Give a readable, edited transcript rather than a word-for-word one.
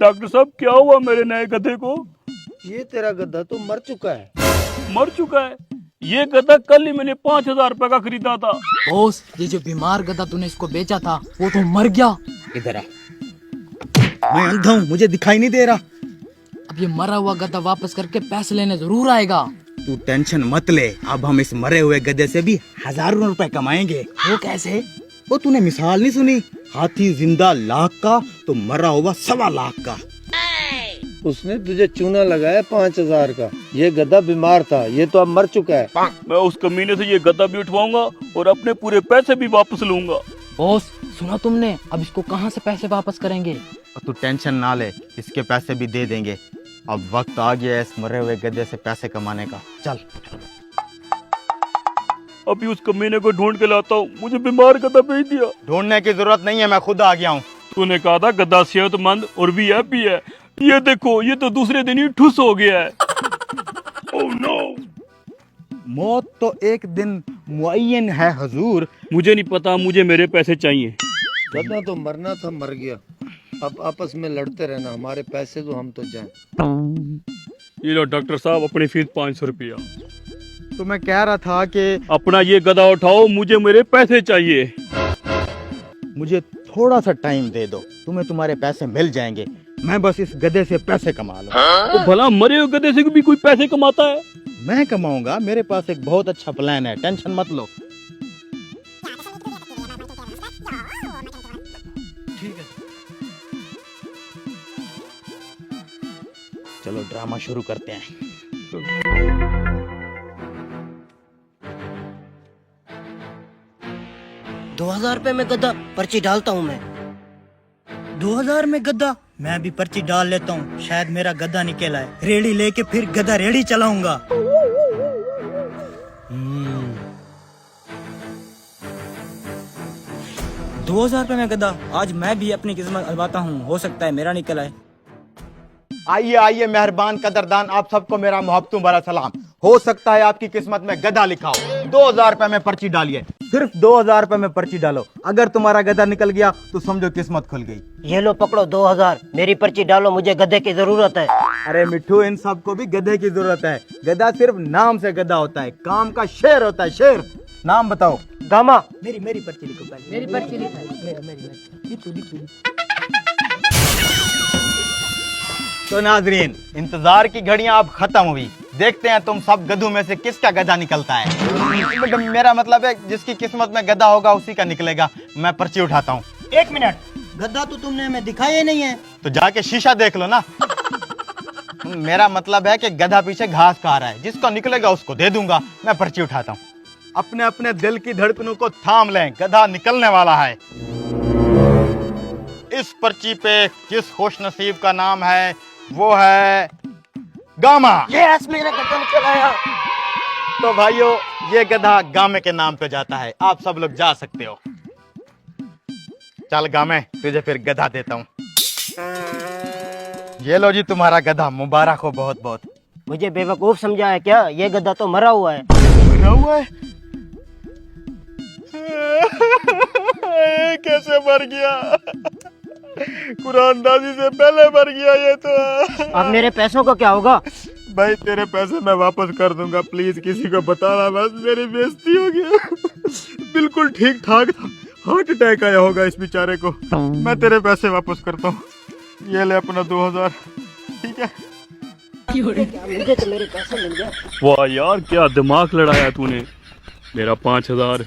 Doctor साहब क्या हुआ मेरे नए गधे को? ये तेरा गधा तो मर चुका है। मर चुका है? ये गधा कल ही मैंने 5,000 रुपए का खरीदा था। बॉस, ये जो बीमार गधा तूने इसको बेचा था वो तो मर गया। इधर आ। मैं अंधा हूँ, मुझे दिखाई नहीं दे रहा। अब ये मरा हुआ गधा वापस करके पैसे लेने जरूर आएगा। तू टेंशन मत ले, अब हम इस मरे हुए गधे से भी हजारों रुपए कमाएंगे। वो कैसे? वो तूने मिसाल नहीं सुनी, हाथी जिंदा लाख का तो मरा हुआ 1.25 लाख का। उसने तुझे चूना लगाया 5,000 का। ये गधा बीमार था, ये तो अब मर चुका है। मैं उस कमीने से ये गधा भी उठवाऊंगा और अपने पूरे पैसे भी वापस लूंगा। बॉस, सुना तुमने? अब इसको कहाँ से पैसे वापस करेंगे? और तू टेंशन ना ले, इसके पैसे भी दे देंगे। अब वक्त आ गया है इस मरे हुए गधे से पैसे कमाने का। चल। अभी उस कमीने को ढूंढ के लाता हूँ। मुझे बीमार गधा भेज दिया। ढूंढने की जरूरत नहीं है, मैं खुद आ गया हूँ। तूने कहा था गधा सेहतमंद और वीआईपी है। ये देखो, ये तो दूसरे दिन ही ठुस हो गया है। Oh no! मौत तो एक दिन मुअय्यन है हुजूर। मुझे नहीं पता, मुझे मेरे पैसे चाहिए। गधा तो मरना था, मर गया। अब आपस में लड़ते रहना, हमारे पैसे तो हम तो जाएं। ये लो डॉक्टर साहब, अपनी फीस 500 रुपया। तो मैं कह रहा था कि अपना ये गधा उठाओ, मुझे मेरे पैसे चाहिए। मुझे थोड़ा सा टाइम दे दो, तुम्हें तुम्हारे पैसे मिल जाएंगे। मैं बस इस गधे से पैसे कमा लूं। तो भला मरे हुए गधे से भी कोई पैसे कमाता है? मैं कमाऊंगा, मेरे पास एक बहुत अच्छा प्लान है, टेंशन मत लो। ठीक है। चलो ड्रामा शुरू करते हैं। 2,000 रुपए में गद्दा, पर्ची डालता हूँ मैं। 2,000 में गद्दा? मैं भी पर्ची डाल लेता हूँ, शायद मेरा गद्दा निकल आए। रेडी लेके फिर गधा रेडी चलाऊंगा। 2,000 रुपए में गद्दा, आज मैं भी अपनी किस्मत आजमाता हूँ, हो सकता है मेरा निकल आए। आइए आइए मेहरबान कदरदान, आप सबको मेरा मोहब्बतों भरा सलाम। हो सकता है आपकी किस्मत में गधा लिखा हो। 2,000 रुपए में पर्ची डालिए, सिर्फ 2,000 रुपए में पर्ची डालो। अगर तुम्हारा गधा निकल गया तो समझो किस्मत खुल गई। ये लो पकड़ो 2,000, मेरी पर्ची डालो, मुझे गधे की जरूरत है। अरे मिठू, इन सबको भी गधे की जरूरत है। गधा सिर्फ नाम से गधा होता है, काम का शेर होता है, शेर। नाम बताओ। गामा। मेरी पर्ची लिखो पहले। मेरी पर्ची लिखा। तो नाजरीन, इंतजार की घड़ियां अब खत्म हुई। देखते हैं तुम सब गधों में से किसका गधा निकलता है। मेरा मतलब है जिसकी किस्मत में गधा होगा उसी का निकलेगा। मैं पर्ची उठाता हूँ। 1 मिनट, गद्दा तो तुमने हमें दिखाया ही नहीं है। तो जाके शीशा देख लो ना। मेरा मतलब है कि गधा पीछे घास खा रहा है, जिसको निकलेगा उसको दे दूंगा। मैं पर्ची उठाता हूँ। अपने अपने दिल की धड़कनों को थाम लें, गधा निकलने वाला है। इस पर्ची पे जिस खुश नसीब का नाम है वो है गामा। यस, मेरा गद्दा निकल आया। तो भाइयों, ये गधा गामे के नाम पे जाता है। आप सब लोग जा सकते हो। चल गामे, तुझे फिर गधा देता हूँ। ये लो जी तुम्हारा गधा, मुबारक हो बहुत बहुत। मुझे बेवकूफ समझा है क्या? ये गद्दा तो मरा हुआ है। मरा हुआ है? कैसे मर गया? कुरानदाजी से पहले मर गया ये तो। अब मेरे पैसों का क्या होगा? भाई तेरे पैसे मैं वापस कर दूंगा, प्लीज किसी को बताना, बस मेरी बेइज्जती हो गया। बिल्कुल ठीक ठाक था, हार्ट अटैक आया होगा इस बेचारे को। मैं तेरे पैसे वापस करता हूँ। ये ले अपना 2,000, ठीक है? मुझे तो मेरे पैसे मिल गए। वाह यार, क्या दिमाग लड़ाया तूने। मेरा 5,000